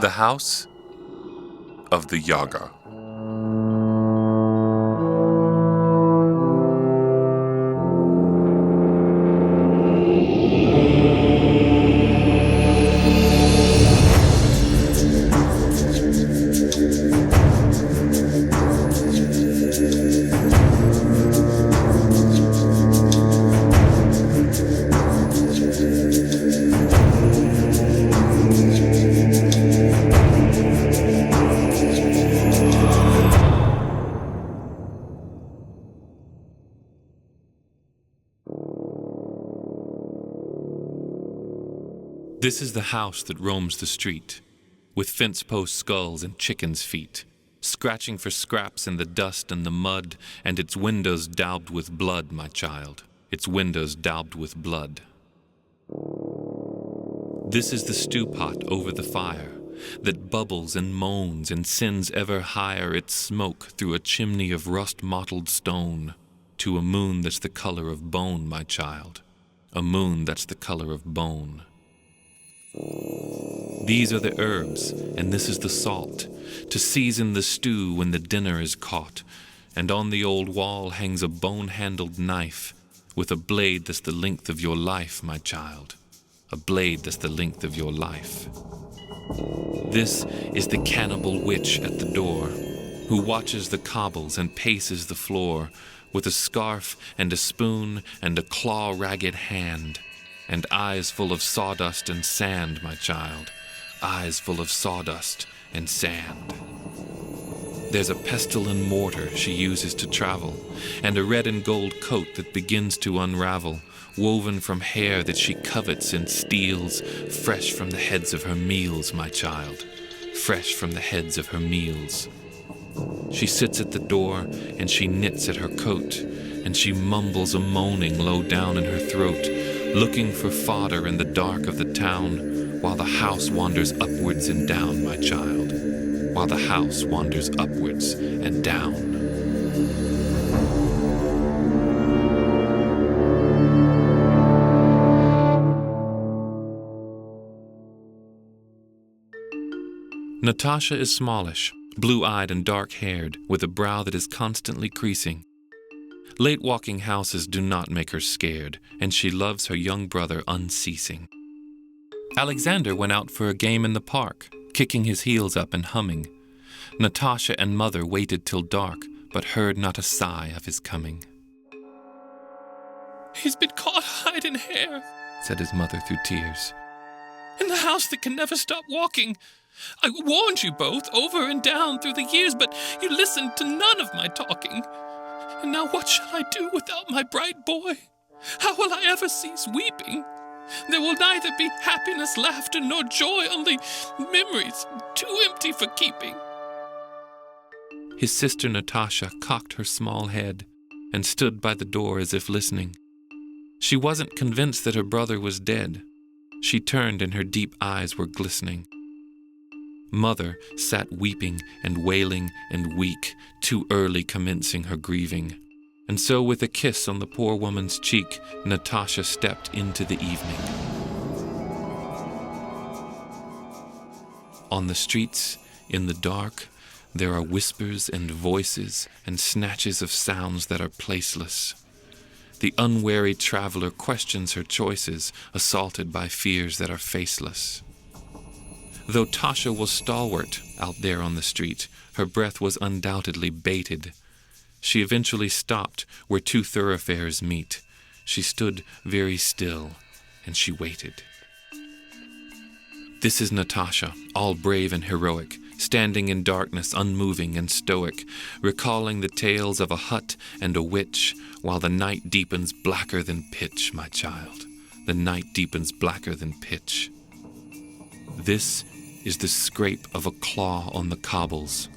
The House of the Yaga. This is the house that roams the street, with fence post skulls and chickens' feet, scratching for scraps in the dust and the mud, and its windows daubed with blood, my child, its windows daubed with blood. This is the stew pot over the fire, that bubbles and moans and sends ever higher its smoke through a chimney of rust-mottled stone, to a moon that's the color of bone, my child, a moon that's the color of bone. These are the herbs, and this is the salt, to season the stew when the dinner is caught, and on the old wall hangs a bone-handled knife, with a blade that's the length of your life, my child, a blade that's the length of your life. This is the cannibal witch at the door, who watches the cobbles and paces the floor, with a scarf and a spoon and a claw-ragged hand, and eyes full of sawdust and sand, my child, eyes full of sawdust and sand. There's a pestle and mortar she uses to travel, and a red and gold coat that begins to unravel, woven from hair that she covets and steals, fresh from the heads of her meals, my child, fresh from the heads of her meals. She sits at the door, and she knits at her coat, and she mumbles a moaning low down in her throat, looking for fodder in the dark of the town, while the house wanders upwards and down, my child, while the house wanders upwards and down. Natasha is smallish, blue-eyed and dark-haired, with a brow that is constantly creasing. Late-walking houses do not make her scared, and she loves her young brother unceasing. Alexander went out for a game in the park, kicking his heels up and humming. Natasha and mother waited till dark, but heard not a sigh of his coming. "He's been caught hiding here," said his mother through tears. "In the house that can never stop walking. I warned you both over and down through the years, but you listened to none of my talking. And now what shall I do without my bright boy? How will I ever cease weeping? There will neither be happiness, laughter, nor joy, only memories too empty for keeping." His sister Natasha cocked her small head and stood by the door as if listening. She wasn't convinced that her brother was dead. She turned and her deep eyes were glistening. Mother sat weeping and wailing and weak, too early commencing her grieving. And so with a kiss on the poor woman's cheek, Natasha stepped into the evening. On the streets, in the dark, there are whispers and voices and snatches of sounds that are placeless. The unwary traveler questions her choices, assaulted by fears that are faceless. Though Tasha was stalwart out there on the street, her breath was undoubtedly bated. She eventually stopped where two thoroughfares meet. She stood very still, and she waited. This is Natasha, all brave and heroic, standing in darkness, unmoving and stoic, recalling the tales of a hut and a witch, while the night deepens blacker than pitch, my child. The night deepens blacker than pitch. This is the scrape of a claw on the cobbles,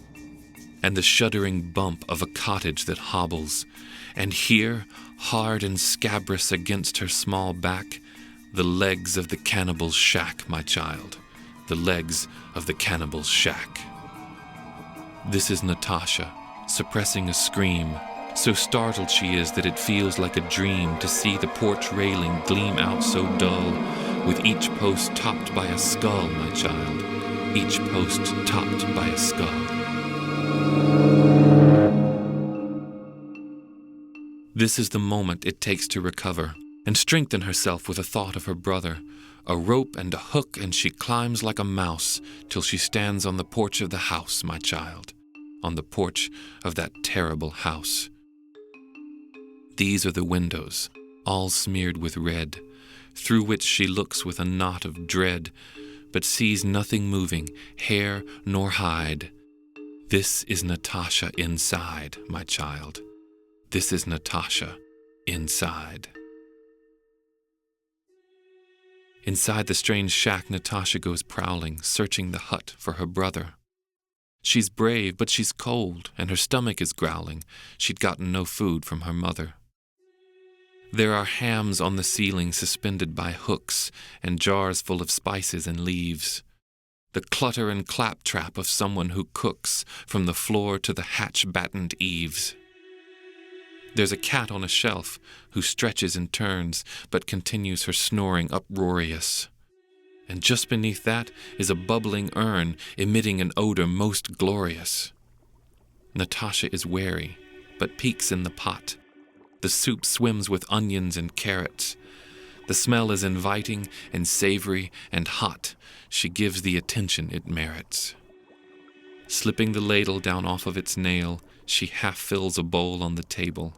and the shuddering bump of a cottage that hobbles, and here, hard and scabrous against her small back, the legs of the cannibal's shack, my child, the legs of the cannibal's shack. This is Natasha, suppressing a scream, so startled she is that it feels like a dream to see the porch railing gleam out so dull, with each post topped by a skull, my child, each post topped by a skull. This is the moment it takes to recover and strengthen herself with a thought of her brother. A rope and a hook, and she climbs like a mouse till she stands on the porch of the house, my child, on the porch of that terrible house. These are the windows, all smeared with red, through which she looks with a knot of dread, but sees nothing moving, hair nor hide. This is Natasha inside, my child. This is Natasha inside. Inside the strange shack, Natasha goes prowling, searching the hut for her brother. She's brave, but she's cold, and her stomach is growling. She'd gotten no food from her mother. There are hams on the ceiling suspended by hooks, and jars full of spices and leaves. The clutter and claptrap of someone who cooks from the floor to the hatch-battened eaves. There's a cat on a shelf who stretches and turns, but continues her snoring uproarious. And just beneath that is a bubbling urn emitting an odor most glorious. Natasha is wary, but peeks in the pot. The soup swims with onions and carrots. The smell is inviting and savory and hot. She gives the attention it merits. Slipping the ladle down off of its nail, she half fills a bowl on the table.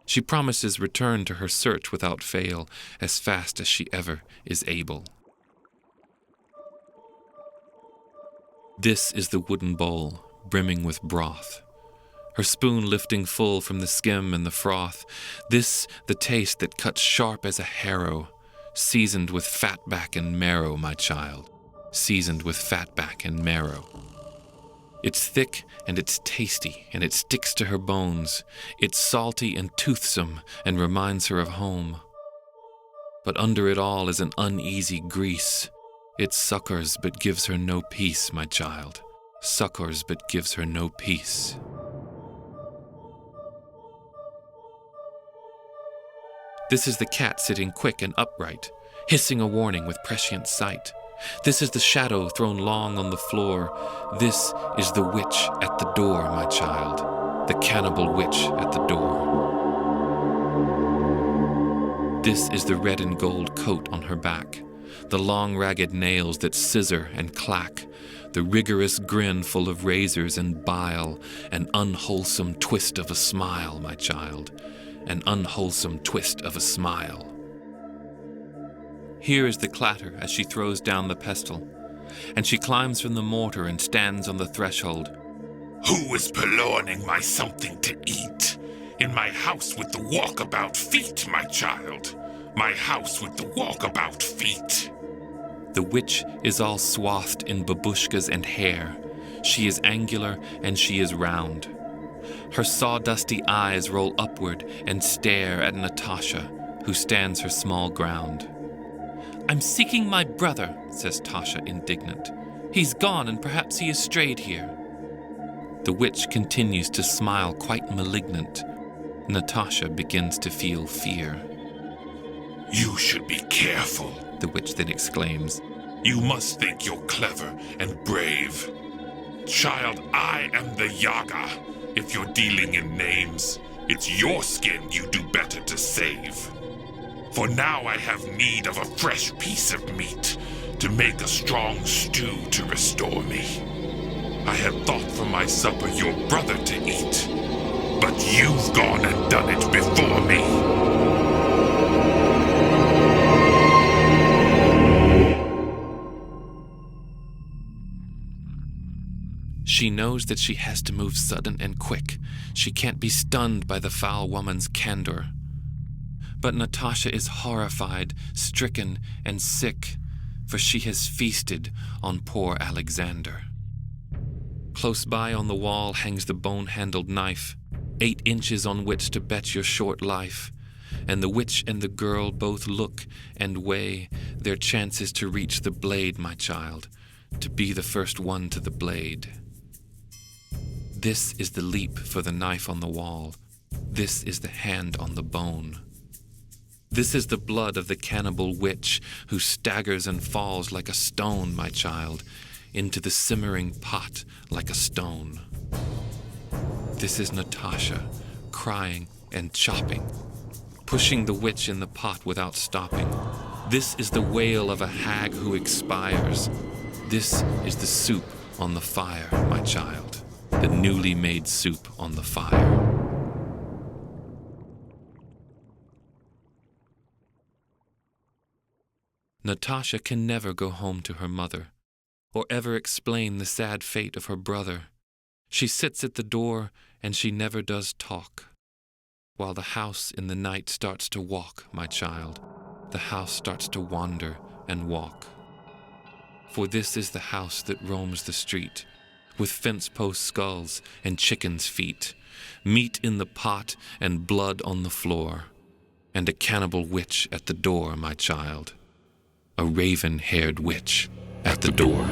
She promises return to her search without fail, as fast as she ever is able. This is the wooden bowl, brimming with broth, her spoon lifting full from the skim and the froth. This the taste that cuts sharp as a harrow, seasoned with fatback and marrow, my child, seasoned with fatback and marrow. It's thick and it's tasty and it sticks to her bones. It's salty and toothsome and reminds her of home. But under it all is an uneasy grease. It succors but gives her no peace, my child. Succors but gives her no peace. This is the cat sitting quick and upright, hissing a warning with prescient sight. This is the shadow thrown long on the floor. This is the witch at the door, my child, the cannibal witch at the door. This is the red and gold coat on her back, the long ragged nails that scissor and clack, the rigorous grin full of razors and bile, an unwholesome twist of a smile, my child, an unwholesome twist of a smile. Here is the clatter as she throws down the pestle, and she climbs from the mortar and stands on the threshold. Who is purloining my something to eat? In my house with the walkabout feet, my child. My house with the walkabout feet. The witch is all swathed in babushkas and hair. She is angular and she is round. Her sawdusty eyes roll upward and stare at Natasha, who stands her small ground. "I'm seeking my brother," says Tasha, indignant. "He's gone, and perhaps he has strayed here." The witch continues to smile, quite malignant. Natasha begins to feel fear. You should be careful, the witch then exclaims. You must think you're clever and brave. Child, I am the Yaga. If you're dealing in names, it's your skin you do better to save. For now I have need of a fresh piece of meat to make a strong stew to restore me. I had thought for my supper your brother to eat, but you've gone and done it before me. She knows that she has to move sudden and quick. She can't be stunned by the foul woman's candor. But Natasha is horrified, stricken, and sick, for she has feasted on poor Alexander. Close by on the wall hangs the bone-handled knife, 8 inches on which to bet your short life, and the witch and the girl both look and weigh their chances to reach the blade, my child, to be the first one to the blade. This is the leap for the knife on the wall. This is the hand on the bone. This is the blood of the cannibal witch who staggers and falls like a stone, my child. into the simmering pot like a stone. This is Natasha, crying and chopping, pushing the witch in the pot without stopping. This is the wail of a hag who expires. This is the soup on the fire, my child, the newly made soup on the fire. Natasha can never go home to her mother, or ever explain the sad fate of her brother. She sits at the door, and she never does talk. While the house in the night starts to walk, my child, the house starts to wander and walk. For this is the house that roams the street, with fence-post skulls and chickens' feet, meat in the pot and blood on the floor, and a cannibal witch at the door, my child. A raven-haired witch at the door.